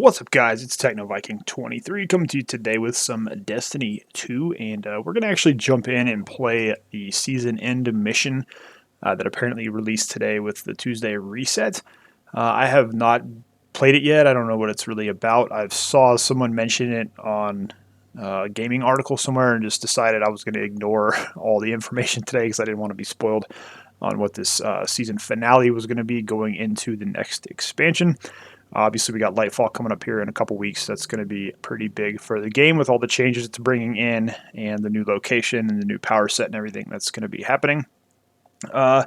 What's up, guys? It's TechnoViking23 coming to you today with some Destiny 2, and we're going to actually jump in and play the season end mission that apparently released today with the Tuesday reset. I have not played it yet. I don't know what it's really about. I saw someone mention it on a gaming article somewhere and just decided I was going to ignore all the information today because I didn't want to be spoiled on what this season finale was going to be going into the next expansion. Obviously, we got Lightfall coming up here in a couple weeks. That's going to be pretty big for the game with all the changes it's bringing in and the new location and the new power set and everything that's going to be happening. I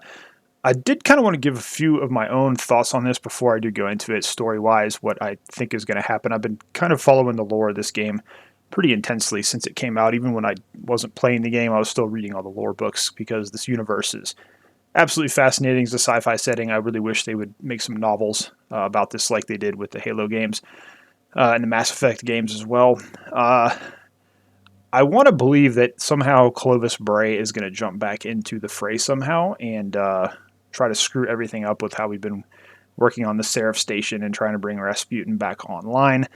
did kind of want to give a few of my own thoughts on this before I do go into it story-wise, what I think is going to happen. I've been kind of following the lore of this game pretty intensely since it came out. Even when I wasn't playing the game, I was still reading all the lore books because this universe is absolutely fascinating. It's a sci-fi setting. I really wish they would make some novels about this like they did with the Halo games and the Mass Effect games as well. I want to believe that somehow Clovis Bray is going to jump back into the fray somehow and try to screw everything up with how we've been working on the Seraph station and trying to bring Rasputin back online.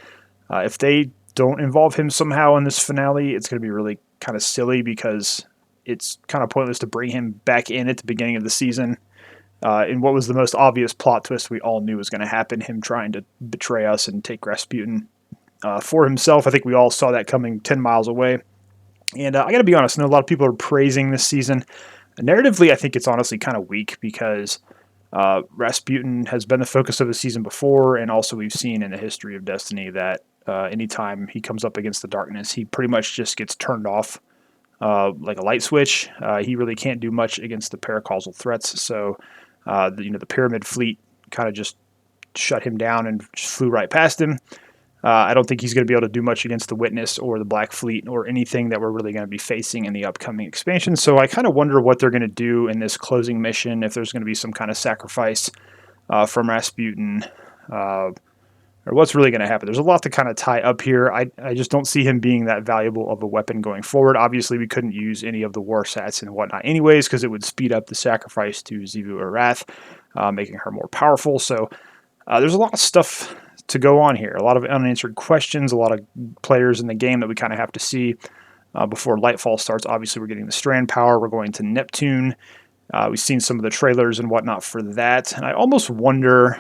If they don't involve him somehow in this finale, it's going to be really kind of silly because it's kind of pointless to bring him back in at the beginning of the season. In what was the most obvious plot twist we all knew was going to happen, him trying to betray us and take Rasputin for himself. I think we all saw that coming 10 miles away. And I got to be honest, I know a lot of people are praising this season. Narratively, I think it's honestly kind of weak because Rasputin has been the focus of the season before, and also we've seen in the history of Destiny that anytime he comes up against the darkness, he pretty much just gets turned off like a light switch. He really can't do much against the paracausal threats, so the Pyramid fleet kind of just shut him down and just flew right past him. I don't think he's going to be able to do much against the Witness or the Black Fleet or anything that we're really going to be facing in the upcoming expansion. So I kind of wonder what they're going to do in this closing mission, if there's going to be some kind of sacrifice from Rasputin, or what's really going to happen. There's a lot to kind of tie up here. I just don't see him being that valuable of a weapon going forward. Obviously, we couldn't use any of the war sats and whatnot anyways because it would speed up the sacrifice to Xivu Arath, making her more powerful. So there's a lot of stuff to go on here. A lot of unanswered questions, a lot of players in the game that we kind of have to see before Lightfall starts. Obviously, we're getting the Strand power. We're going to Neptune. We've seen some of the trailers and whatnot for that. And I almost wonder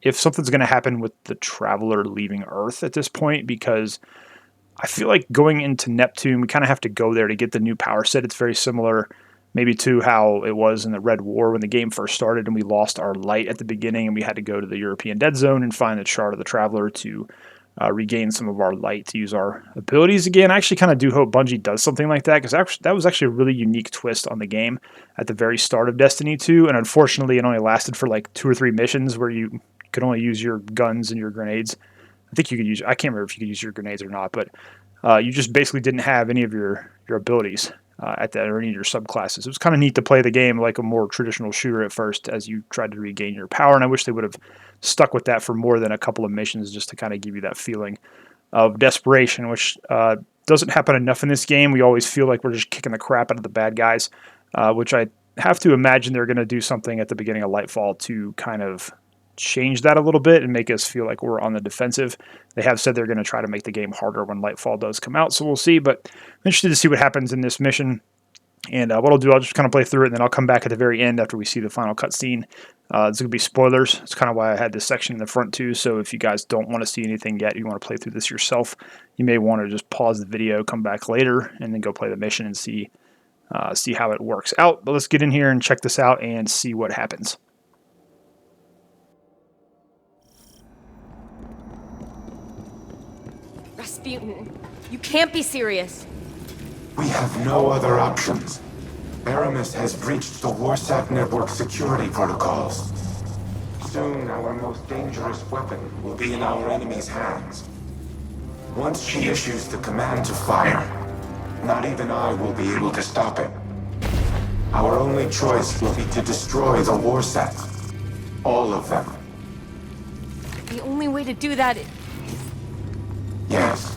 if something's going to happen with the Traveler leaving Earth at this point, because I feel like going into Neptune, we kind of have to go there to get the new power set. It's very similar maybe to how it was in the Red War when the game first started and we lost our light at the beginning and we had to go to the European Dead Zone and find the Shard of the Traveler to regain some of our light to use our abilities again. I actually kind of do hope Bungie does something like that, because that was actually a really unique twist on the game at the very start of Destiny 2, and unfortunately it only lasted for like 2 or 3 missions where you could only use your guns and your grenades. I think you could use, I can't remember if you could use your grenades or not, but you just basically didn't have any of your abilities at that, or any of your subclasses. It was kind of neat to play the game like a more traditional shooter at first as you tried to regain your power, and I wish they would have stuck with that for more than a couple of missions just to kind of give you that feeling of desperation, which doesn't happen enough in this game. We always feel like we're just kicking the crap out of the bad guys, which I have to imagine they're going to do something at the beginning of Lightfall to kind of change that a little bit and make us feel like we're on the defensive. They have said they're going to try to make the game harder when Lightfall does come out, so we'll see. But I'm interested to see what happens in this mission. And what I'll do, I'll just kind of play through it, and then I'll come back at the very end after we see the final cutscene. It's going to be spoilers. It's kind of why I had this section in the front too, so if you guys don't want to see anything yet, you want to play through this yourself, you may want to just pause the video, come back later, and then go play the mission and see how it works out. But let's get in here and check this out and see what happens. Rasputin, you can't be serious. We have no other options. Aramis has breached the Warsat network security protocols. Soon, our most dangerous weapon will be in our enemy's hands. Once she issues the command to fire, not even I will be able to stop it. Our only choice will be to destroy the Warsats. All of them. The only way to do that is... Yes.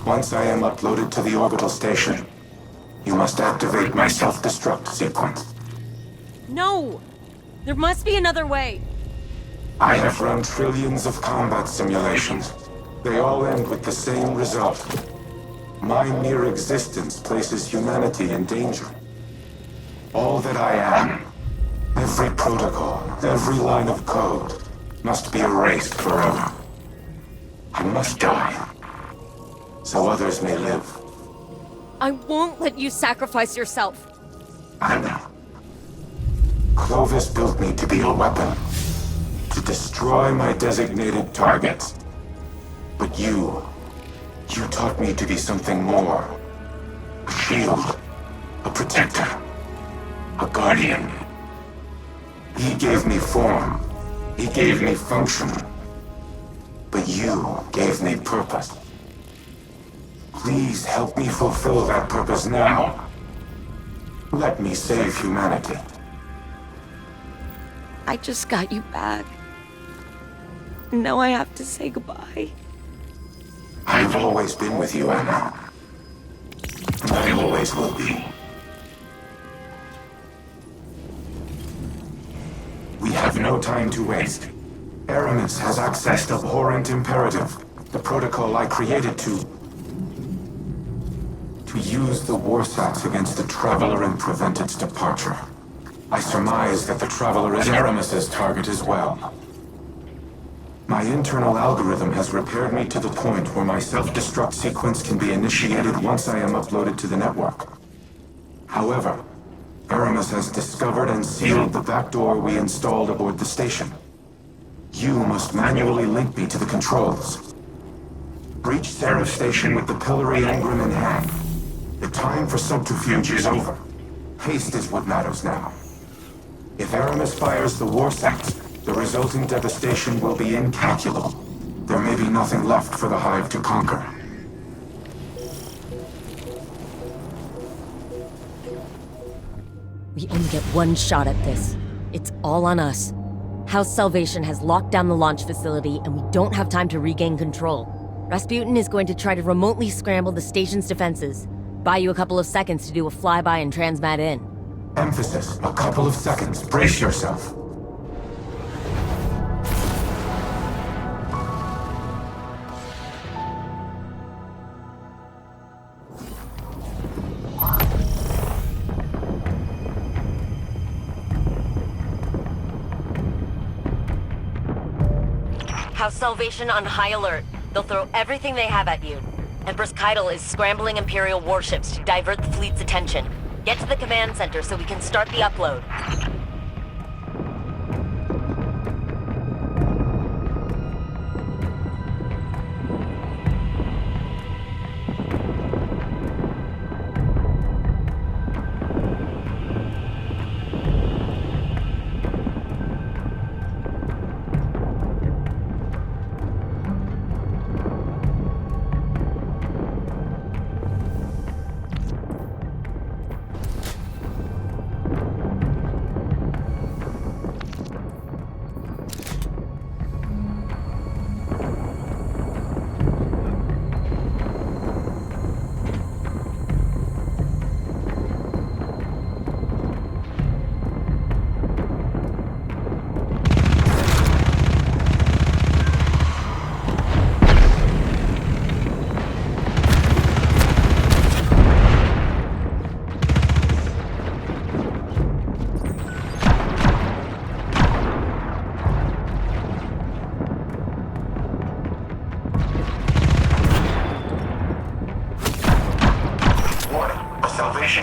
Once I am uploaded to the orbital station, you must activate my self-destruct sequence. No! There must be another way. I have run trillions of combat simulations. They all end with the same result. My mere existence places humanity in danger. All that I am, every protocol, every line of code, must be erased forever. I must die, so others may live. I won't let you sacrifice yourself. I know. Clovis built me to be a weapon, to destroy my designated targets. But you taught me to be something more. A shield, a protector, a guardian. He gave me form, he gave me function. But you gave me purpose. Please help me fulfill that purpose now. Let me save humanity. I just got you back. Now I have to say goodbye. I've always been with you, Anna. And I always will be. We have no time to waste. Aramis has accessed Abhorrent Imperative, the protocol I created to use the Warsats against the Traveler and prevent its departure. I surmise that the Traveler is Aramis's target as well. My internal algorithm has repaired me to the point where my self-destruct sequence can be initiated once I am uploaded to the network. However, Aramis has discovered and sealed the backdoor we installed aboard the station. You must manually link me to the controls. Breach Seraph Station with the Pillory Engram in hand. The time for subterfuge is over. Haste is what matters now. If Aramis fires the Warsats, the resulting devastation will be incalculable. There may be nothing left for the Hive to conquer. We only get one shot at this. It's all on us. House Salvation has locked down the launch facility, and we don't have time to regain control. Rasputin is going to try to remotely scramble the station's defenses. Buy you a couple of seconds to do a flyby and transmat in. Emphasis, a couple of seconds. Brace yourself. House Salvation on high alert. They'll throw everything they have at you. Empress Keitel is scrambling Imperial warships to divert the fleet's attention. Get to the command center so we can start the upload.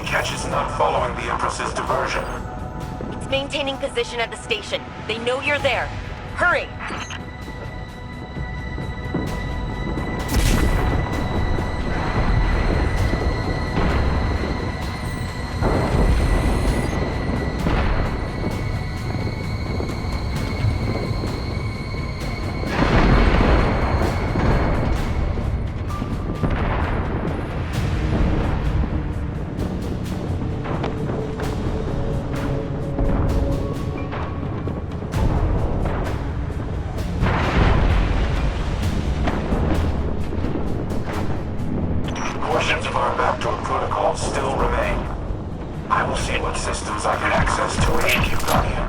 Catch is not following the Empress's diversion. It's maintaining position at the station. They know you're there. Hurry! Portions of our backdoor protocol still remain. I will see what systems I can access to aid you, Guardian.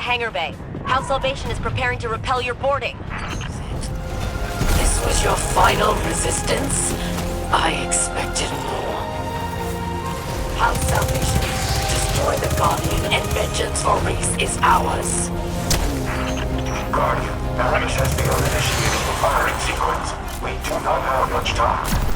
hangar bay. House Salvation is preparing to repel your boarding. This was your final resistance? I expected more. House Salvation, destroy the Guardian and vengeance for Reese is ours. Guardian, Aramis has begun initiating the firing sequence. We do not have much time.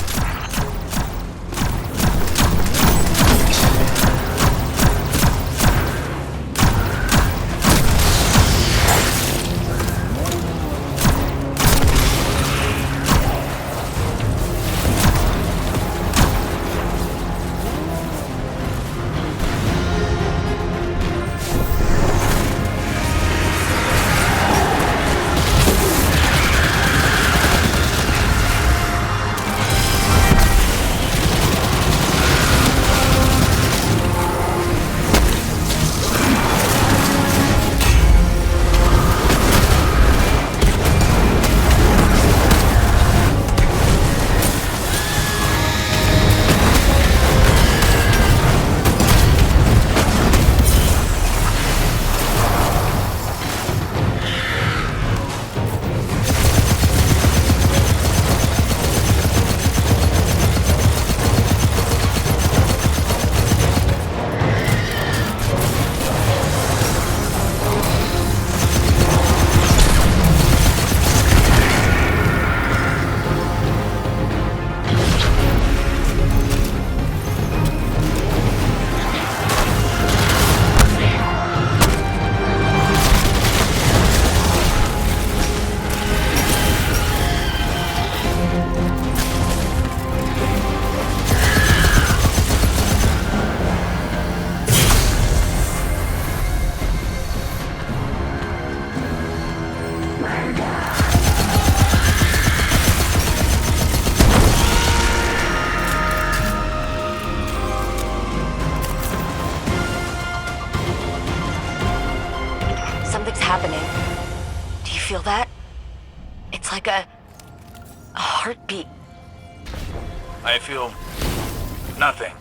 Happening. Do you feel that? It's like a heartbeat. I feel nothing.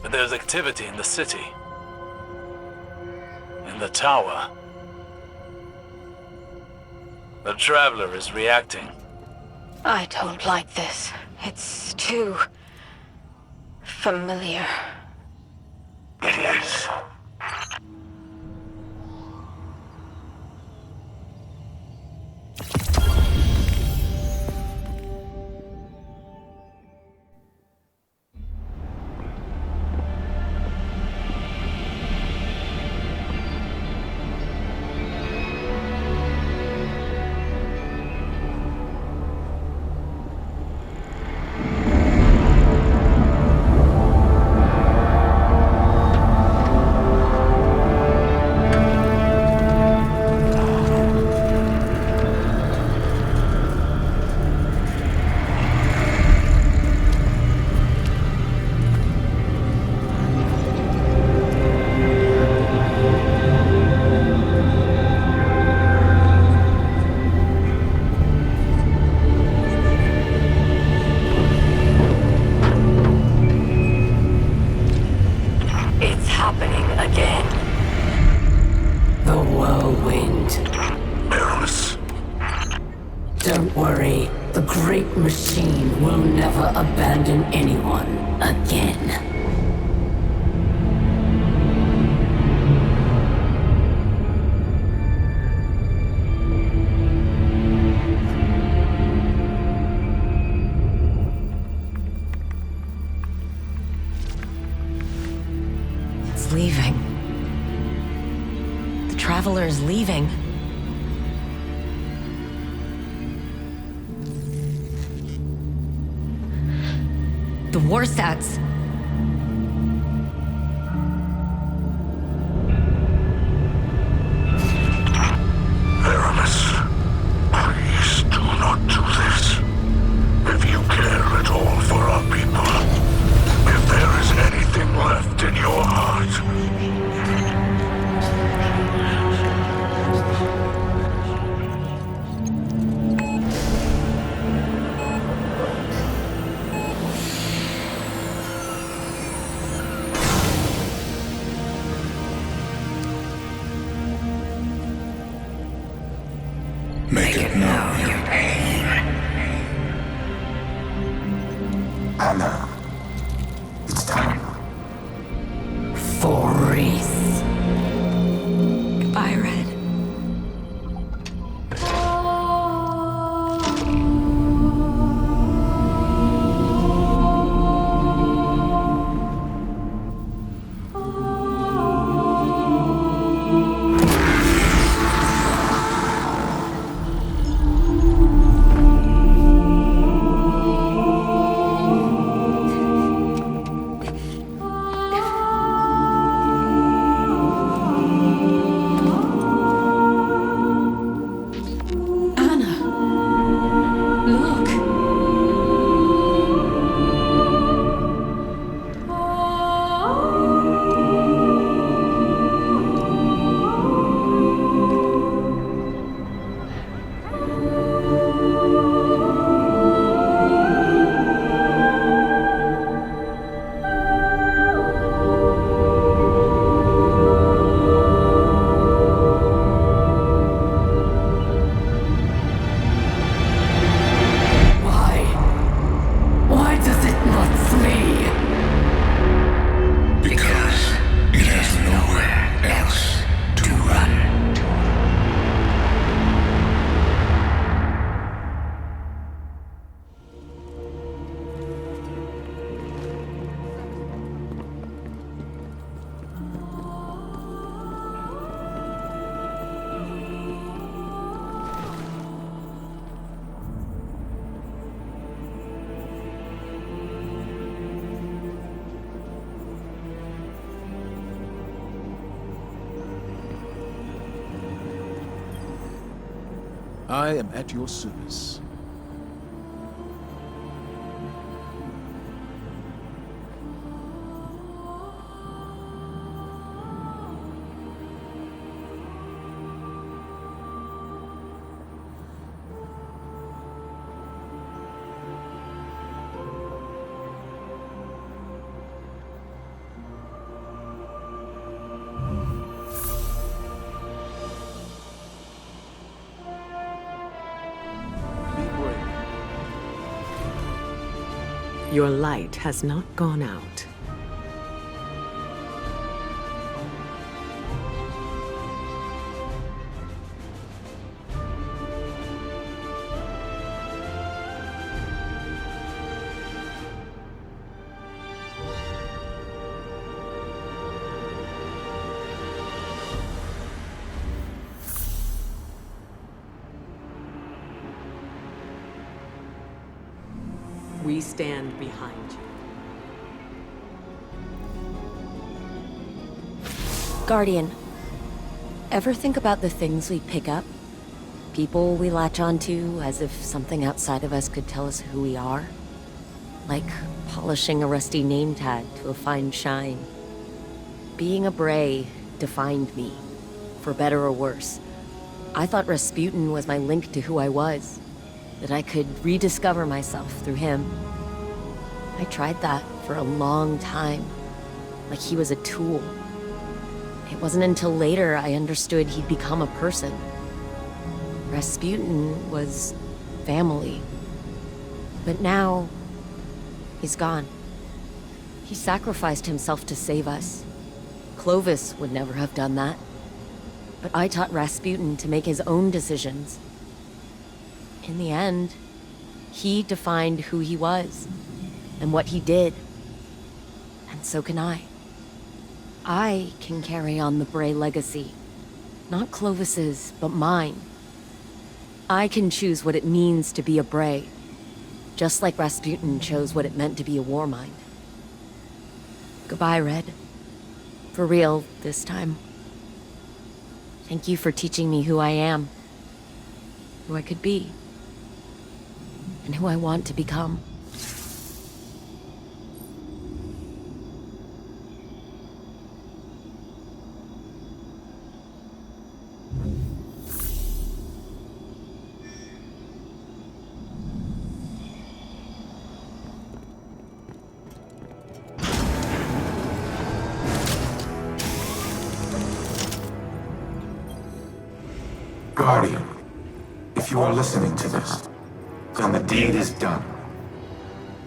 But there's activity in the city. In the tower. The Traveler is reacting. I don't like this. It's too familiar. It is. Don't worry, the great machine will never abandon anyone again. It's leaving. The Traveler is leaving. The Warsats. Aramis, please do not do this. If you care at all for our people, if there is anything left in your heart. Anna, it's time. For Reese. Goodbye, Red. I am at your service. Your light has not gone out. We stand behind you. Guardian, ever think about the things we pick up? People we latch onto as if something outside of us could tell us who we are? Like polishing a rusty name tag to a fine shine. Being a Bray defined me, for better or worse. I thought Rasputin was my link to who I was, that I could rediscover myself through him. I tried that for a long time, like he was a tool. It wasn't until later I understood he'd become a person. Rasputin was family. But now, he's gone. He sacrificed himself to save us. Clovis would never have done that. But I taught Rasputin to make his own decisions. In the end, he defined who he was, and what he did. And so can I. I can carry on the Bray legacy. Not Clovis's, but mine. I can choose what it means to be a Bray, just like Rasputin chose what it meant to be a Warmind. Goodbye, Red. For real, this time. Thank you for teaching me who I am, who I could be, and who I want to become. Guardian, if you are listening to this, then the deed is done.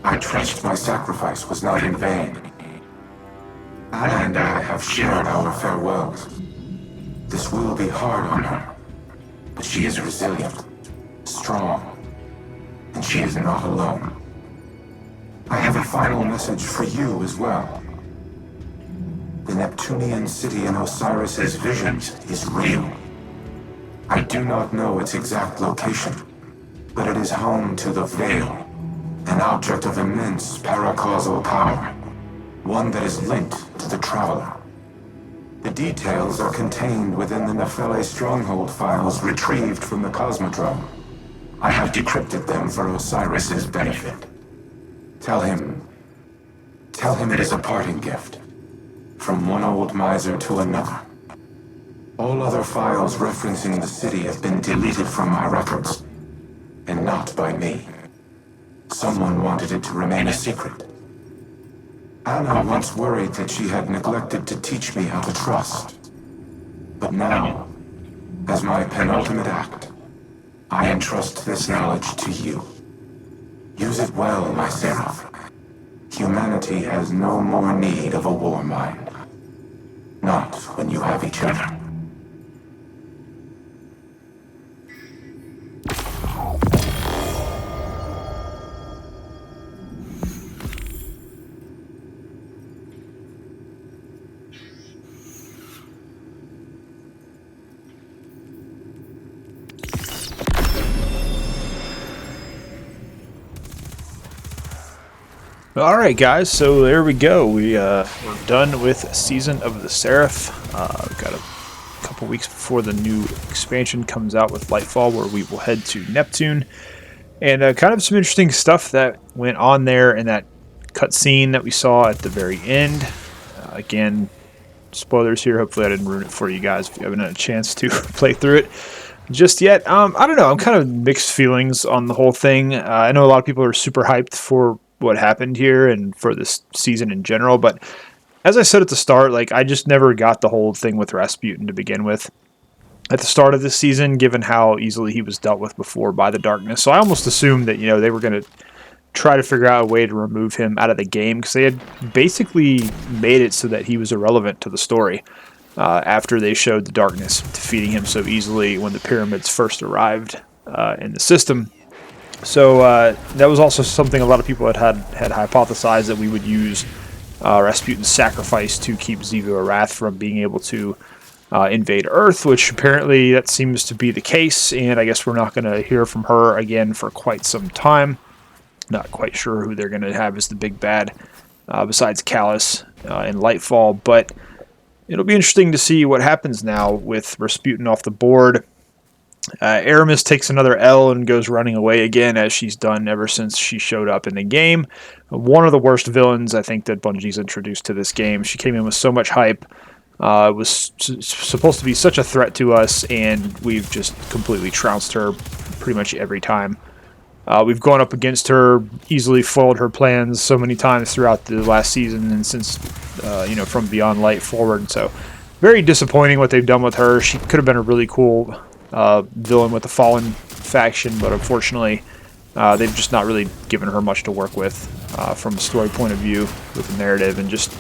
I trust my sacrifice was not in vain. Anna and I have shared our farewells. This will be hard on her, but she is resilient, strong, and she is not alone. I have a final message for you as well. The Neptunian city in Osiris's visions is real. I do not know its exact location, but it is home to the Veil, an object of immense paracausal power, one that is linked to the Traveler. The details are contained within the Nephele stronghold files retrieved from the Cosmodrome. I have decrypted them for Osiris's benefit. Tell him it is a parting gift, from one old miser to another. All other files referencing the city have been deleted from my records, and not by me. Someone wanted it to remain a secret. Anna once worried that she had neglected to teach me how to trust. But now, as my penultimate act, I entrust this knowledge to you. Use it well, my Seraph. Humanity has no more need of a war mind. Not when you have each other. Alright guys, so there we go. We're done with Season of the Seraph. We've got a couple weeks before the new expansion comes out with Lightfall, where we will head to Neptune. And kind of some interesting stuff that went on there in that cutscene that we saw at the very end. Again, spoilers here. Hopefully I didn't ruin it for you guys if you haven't had a chance to play through it just yet. I don't know. I'm kind of mixed feelings on the whole thing. I know a lot of people are super hyped for what happened here and for this season in general, but as I said at the start, like, I just never got the whole thing with Rasputin to begin with at the start of this season, given how easily he was dealt with before by the darkness. So I almost assumed that, you know, they were going to try to figure out a way to remove him out of the game, because they had basically made it so that he was irrelevant to the story after they showed the darkness defeating him so easily when the pyramids first arrived in the system. So that was also something a lot of people had hypothesized, that we would use Rasputin's sacrifice to keep Xivu Arath from being able to invade Earth, which apparently that seems to be the case, and I guess we're not going to hear from her again for quite some time. Not quite sure who they're going to have as the big bad besides Callus in Lightfall, but it'll be interesting to see what happens now with Rasputin off the board. Aramis takes another L and goes running away again, as she's done ever since she showed up in the game. One of the worst villains, I think, that Bungie's introduced to this game. She came in with so much hype. It was supposed to be such a threat to us, and we've just completely trounced her pretty much every time. We've gone up against her, easily foiled her plans so many times throughout the last season, and since, from Beyond Light forward. So, very disappointing what they've done with her. She could have been a really cool villain with the Fallen faction, but unfortunately they've just not really given her much to work with from a story point of view with the narrative, and just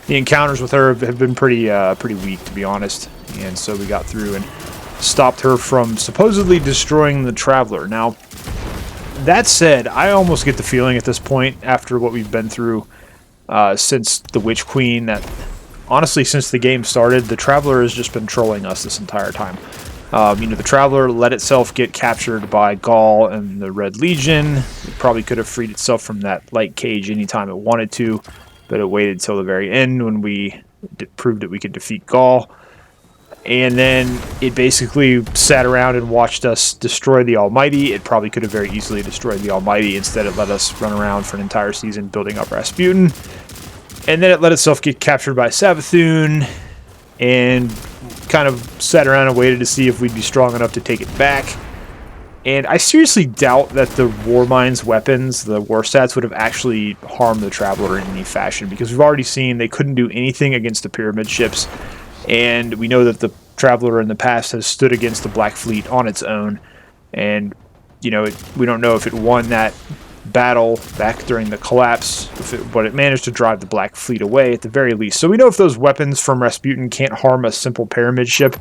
the encounters with her have been pretty weak, to be honest. And so we got through and stopped her from supposedly destroying the Traveler. Now, that said, I almost get the feeling at this point, after what we've been through since the Witch Queen, that honestly, since the game started, the Traveler has just been trolling us this entire time. The Traveler let itself get captured by Gaul and the Red Legion. It probably could have freed itself from that light cage anytime it wanted to, but it waited till the very end when we proved that we could defeat Gaul. And then it basically sat around and watched us destroy the Almighty. It probably could have very easily destroyed the Almighty. Instead, it let us run around for an entire season building up Rasputin. And then it let itself get captured by Savathun, and kind of sat around and waited to see if we'd be strong enough to take it back. And I seriously doubt that the Warmind's weapons, the War Stats, would have actually harmed the Traveler in any fashion, because we've already seen they couldn't do anything against the Pyramid ships, and we know that the Traveler in the past has stood against the Black Fleet on its own, and we don't know if it won that battle back during the collapse, but it managed to drive the Black Fleet away at the very least. So we know if those weapons from Rasputin can't harm a simple pyramid ship,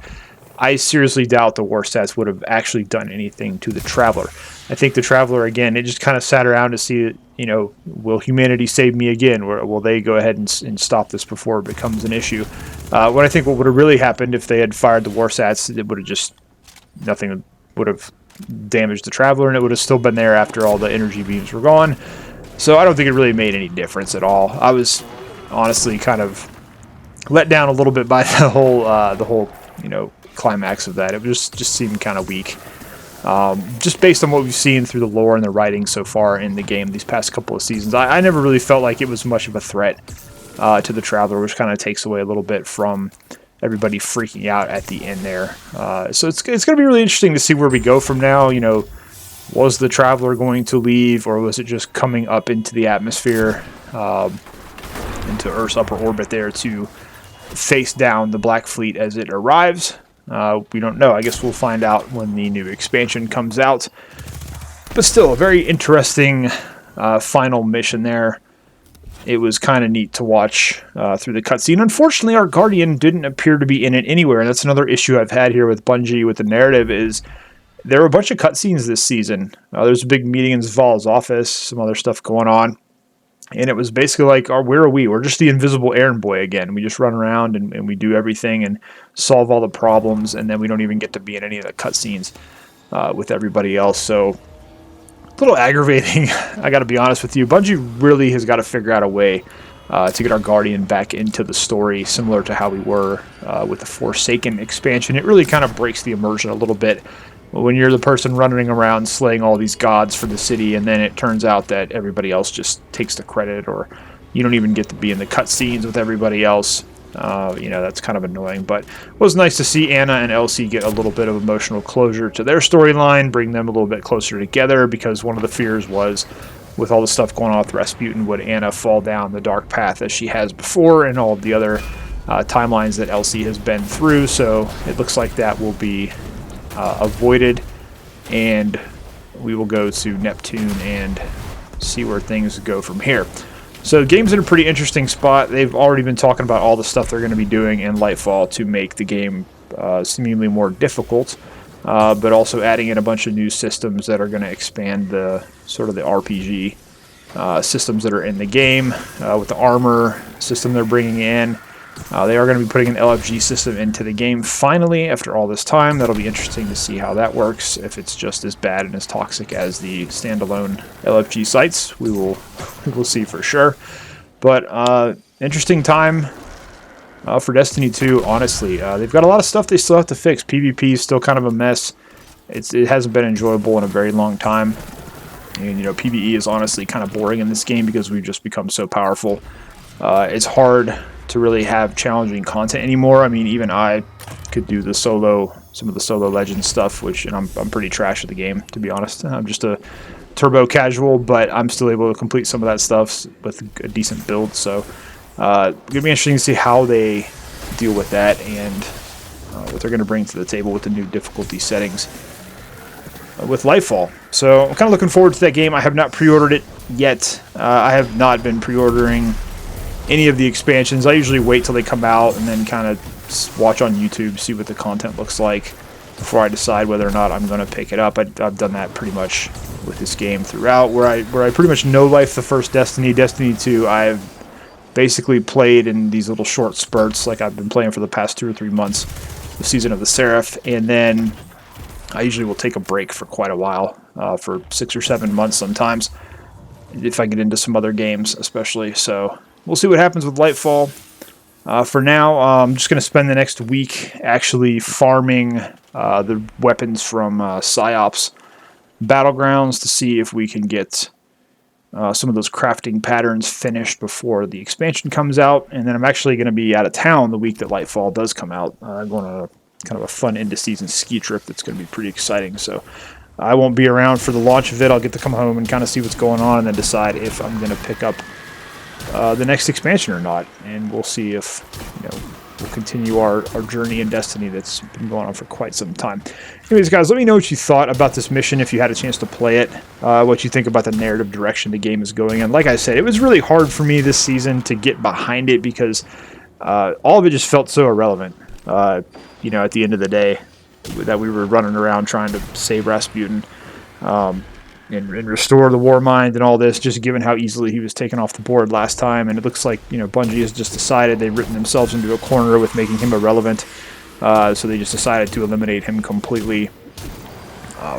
I seriously doubt the war stats would have actually done anything to the Traveler. I think the Traveler, again, it just kind of sat around to see, you know, will humanity save me again? Or will they go ahead and stop this before it becomes an issue? What I think what would have really happened if they had fired the war stats, it would have just, nothing would have damaged the Traveler, and it would have still been there after all the energy beams were gone. So I don't think it really made any difference at all. I was honestly kind of let down a little bit by the whole you know, climax of that. It just seemed kind of weak. Just based on what we've seen through the lore and the writing so far in the game these past couple of seasons, I never really felt like it was much of a threat to the Traveler, which kind of takes away a little bit from everybody freaking out at the end there. So it's going to be really interesting to see where we go from now. You know, was the Traveler going to leave, or was it just coming up into the atmosphere, into Earth's upper orbit there to face down the Black Fleet as it arrives? We don't know. I guess we'll find out when the new expansion comes out. But still, a very interesting final mission there. It was kind of neat to watch through the cutscene. Unfortunately, our Guardian didn't appear to be in it anywhere, and that's another issue I've had here with Bungie with the narrative is there were a bunch of cutscenes this season. There's a big meeting in Zval's office, some other stuff going on, and it was basically like, where are we? We're just the invisible errand boy again. We just run around and we do everything and solve all the problems, and then we don't even get to be in any of the cutscenes with everybody else. So a little aggravating, I got to be honest with you. Bungie really has got to figure out a way to get our Guardian back into the story, similar to how we were with the Forsaken expansion. It really kind of breaks the immersion a little bit when you're the person running around slaying all these gods for the city, and then it turns out that everybody else just takes the credit, or you don't even get to be in the cutscenes with everybody else. You know, that's kind of annoying, but it was nice to see Anna and Elsie get a little bit of emotional closure to their storyline, bring them a little bit closer together, because one of the fears was, with all the stuff going on with Rasputin, would Anna fall down the dark path as she has before, and all of the other timelines that Elsie has been through. So it looks like that will be avoided, and we will go to Neptune and see where things go from here. So the game's in a pretty interesting spot. They've already been talking about all the stuff they're going to be doing in Lightfall to make the game seemingly more difficult, but also adding in a bunch of new systems that are going to expand the sort of the RPG systems that are in the game. With the armor system they're bringing in, they are going to be putting an LFG system into the game finally after all this time. That'll be interesting to see how that works. If it's just as bad and as toxic as the standalone LFG sites, we will see for sure. But interesting time for Destiny 2, honestly. They've got a lot of stuff they still have to fix. PvP is still kind of a mess. It hasn't been enjoyable in a very long time. And, you know, PvE is honestly kind of boring in this game because we've just become so powerful. It's hard to really have challenging content anymore. I mean, even I could do some of the solo Legends stuff, which, and I'm pretty trash at the game, to be honest. I'm just a turbo casual, but I'm still able to complete some of that stuff with a decent build. So it's going to be interesting to see how they deal with that and what they're going to bring to the table with the new difficulty settings with Lightfall. So I'm kind of looking forward to that game. I have not pre-ordered it yet. I have not been pre-ordering any of the expansions. I usually wait till they come out and then kind of watch on YouTube, see what the content looks like before I decide whether or not I'm going to pick it up. I've done that pretty much with this game throughout, where I pretty much no life the first Destiny. Destiny 2, I've basically played in these little short spurts, like I've been playing for the past 2 or 3 months, the season of the Seraph, and then I usually will take a break for quite a while, for 6 or 7 months sometimes, if I get into some other games especially. So we'll see what happens with Lightfall. For now, I'm just going to spend the next week actually farming the weapons from PsyOps Battlegrounds to see if we can get some of those crafting patterns finished before the expansion comes out. And then I'm actually going to be out of town the week that Lightfall does come out. I'm going on kind of a fun end-of-season ski trip that's going to be pretty exciting. So I won't be around for the launch of it. I'll get to come home and kind of see what's going on and then decide if I'm going to pick up the next expansion or not. And we'll see if, you know, we'll continue our journey in Destiny that's been going on for quite some time. Anyways, guys, let me know what you thought about this mission if you had a chance to play it, what you think about the narrative direction the game is going in. Like I said, it was really hard for me this season to get behind it because all of it just felt so irrelevant, you know, at the end of the day, that we were running around trying to save Rasputin and restore the war mind and all this, just given how easily he was taken off the board last time. And it looks like, you know, Bungie has just decided they've written themselves into a corner with making him irrelevant. So they just decided to eliminate him completely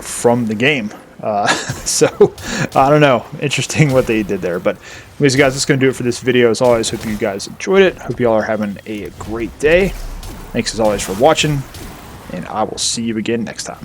from the game. So, I don't know. Interesting what they did there. But anyways, guys, that's going to do it for this video. As always, hope you guys enjoyed it. Hope you all are having a great day. Thanks, as always, for watching. And I will see you again next time.